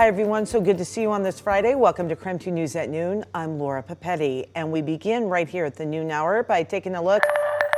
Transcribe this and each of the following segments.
Hi everyone, so good to see you on this Friday. Welcome to KREM 2 News at Noon. I'm Laura Papetti, and we begin right here at the noon hour by taking a look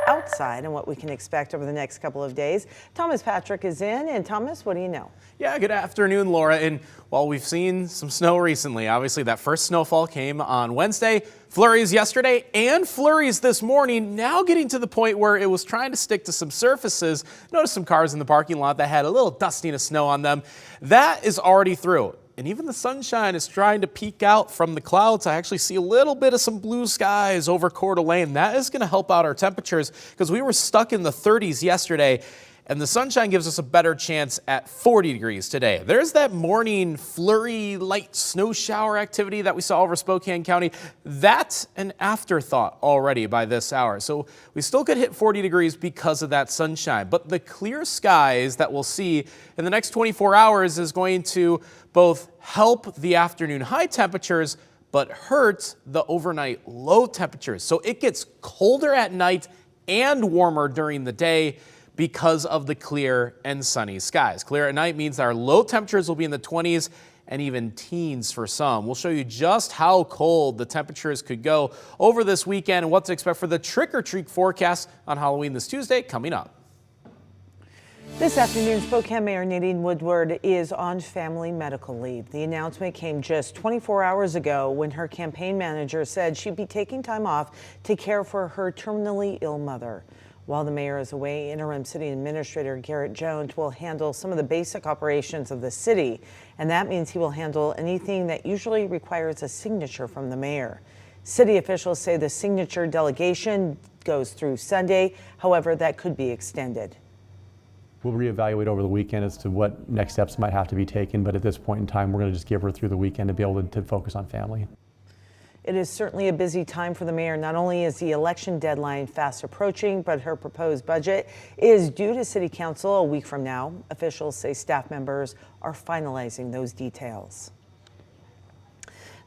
outside and what we can expect over the next couple of days. Thomas Patrick is in, and Thomas, what do you know? Yeah, good afternoon, Laura. And while we've seen some snow recently, obviously that first snowfall came on Wednesday, flurries yesterday and flurries this morning, now getting to the point where it was trying to stick to some surfaces. Noticed some cars in the parking lot that had a little dusting of snow on them. That is already through. And even the sunshine is trying to peek out from the clouds. I actually see a little bit of some blue skies over Coeur d'Alene. That is going to help out our temperatures because we were stuck in the 30s yesterday. And the sunshine gives us a better chance at 40 degrees today. There's that morning flurry, light snow shower activity that we saw over Spokane County. That's an afterthought already by this hour. So we still could hit 40 degrees because of that sunshine. But the clear skies that we'll see in the next 24 hours is going to both help the afternoon high temperatures, but hurt the overnight low temperatures. So it gets colder at night and warmer during the day because of the clear and sunny skies. Clear at night means our low temperatures will be in the 20s and even teens for some. We'll show you just how cold the temperatures could go over this weekend and what to expect for the trick-or-treat forecast on Halloween this Tuesday coming up. This afternoon, Spokane Mayor Nadine Woodward is on family medical leave. The announcement came just 24 hours ago when her campaign manager said she'd be taking time off to care for her terminally ill mother. While the mayor is away, interim city administrator Garrett Jones will handle some of the basic operations of the city, and that means he will handle anything that usually requires a signature from the mayor. City officials say the signature delegation goes through Sunday. However, that could be extended. We'll reevaluate over the weekend as to what next steps might have to be taken, but at this point in time, we're going to just give her through the weekend to be able to focus on family. It is certainly a busy time for the mayor. Not only is the election deadline fast approaching, but her proposed budget is due to city council a week from now. Officials say staff members are finalizing those details.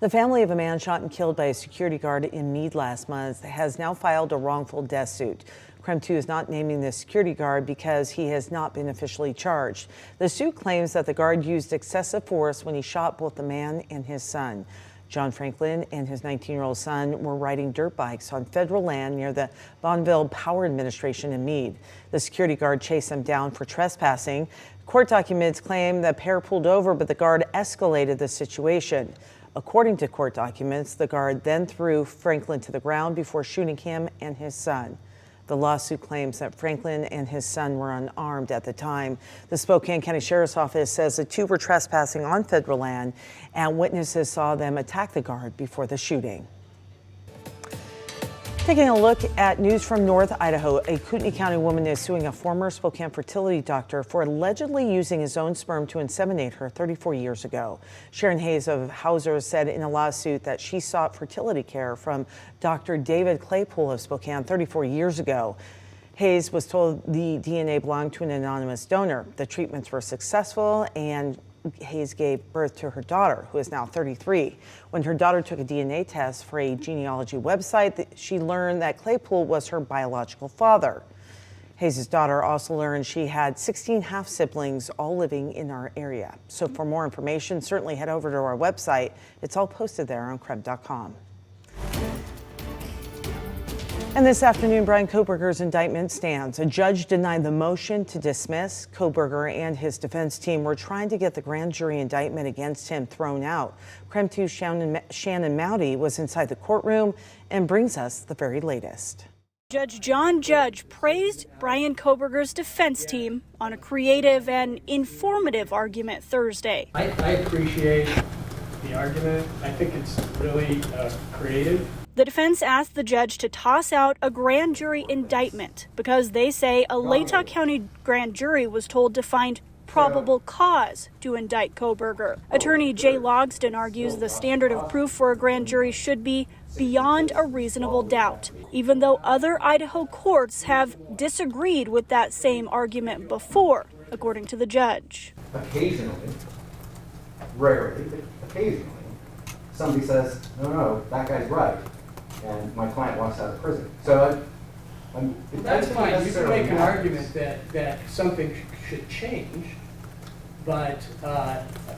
The family of a man shot and killed by a security guard in Meade last month has now filed a wrongful death suit. KREM 2 is not naming the security guard because he has not been officially charged. The suit claims that the guard used excessive force when he shot both the man and his son. John Franklin and his 19-year-old son were riding dirt bikes on federal land near the Bonneville Power Administration in Meade. The security guard chased them down for trespassing. Court documents claim the pair pulled over, but the guard escalated the situation. According to court documents, the guard then threw Franklin to the ground before shooting him and his son. The lawsuit claims that Franklin and his son were unarmed at the time. The Spokane County Sheriff's Office says the two were trespassing on federal land, and witnesses saw them attack the guard before the shooting. Taking a look at news from North Idaho, a Kootenai County woman is suing a former Spokane fertility doctor for allegedly using his own sperm to inseminate her 34 years ago. Sharon Hayes of Hauser said in a lawsuit that she sought fertility care from Dr. David Claypool of Spokane 34 years ago. Hayes was told the DNA belonged to an anonymous donor. The treatments were successful, and Hayes gave birth to her daughter, who is now 33. When her daughter took a DNA test for a genealogy website, she learned that Claypool was her biological father. Hayes' daughter also learned she had 16 half-siblings all living in our area. So for more information, certainly head over to our website. It's all posted there on KREM.com. And this afternoon, Brian Kohberger's indictment stands. A judge denied the motion to dismiss. Kohberger and his defense team were trying to get the grand jury indictment against him thrown out. KREM 2's Shannon Mowdy was inside the courtroom and brings us the very latest. Judge John Judge praised Brian Kohberger's defense team on a creative and informative argument Thursday. I appreciate the argument. I think it's really creative. The defense asked the judge to toss out a grand jury indictment because they say a Latah County grand jury was told to find probable cause to indict Kohberger. Attorney Jay Logsdon argues the standard of proof for a grand jury should be beyond a reasonable doubt, even though other Idaho courts have disagreed with that same argument before, according to the judge. Occasionally, rarely, but occasionally, somebody says, no, that guy's right, and my client walks out of prison. So that's fine. You can make an argument that something should change, but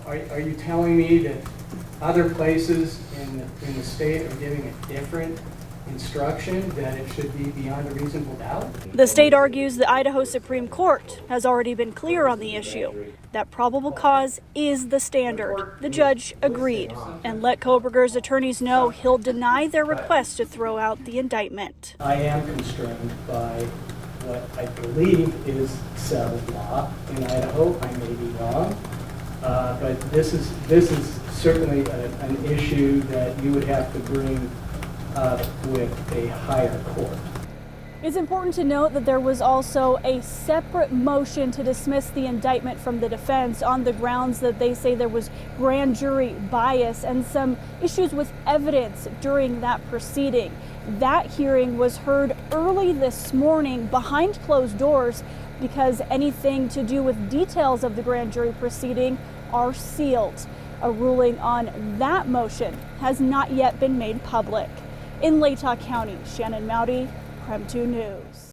are you telling me that other places in the state are giving a different instruction, that it should be beyond a reasonable doubt? The state argues the Idaho Supreme Court has already been clear on the issue, that probable cause is the standard. The judge agreed and let Kohberger's attorneys know he'll deny their request to throw out the indictment. I am constrained by what I believe is settled law in Idaho. I may be wrong, but this is certainly an issue that you would have to bring up with a higher court. It's important to note that there was also a separate motion to dismiss the indictment from the defense on the grounds that they say there was grand jury bias and some issues with evidence during that proceeding. That hearing was heard early this morning behind closed doors because anything to do with details of the grand jury proceeding are sealed. A ruling on that motion has not yet been made public. In Latah County, Shannon Mowdy, KREM 2 News.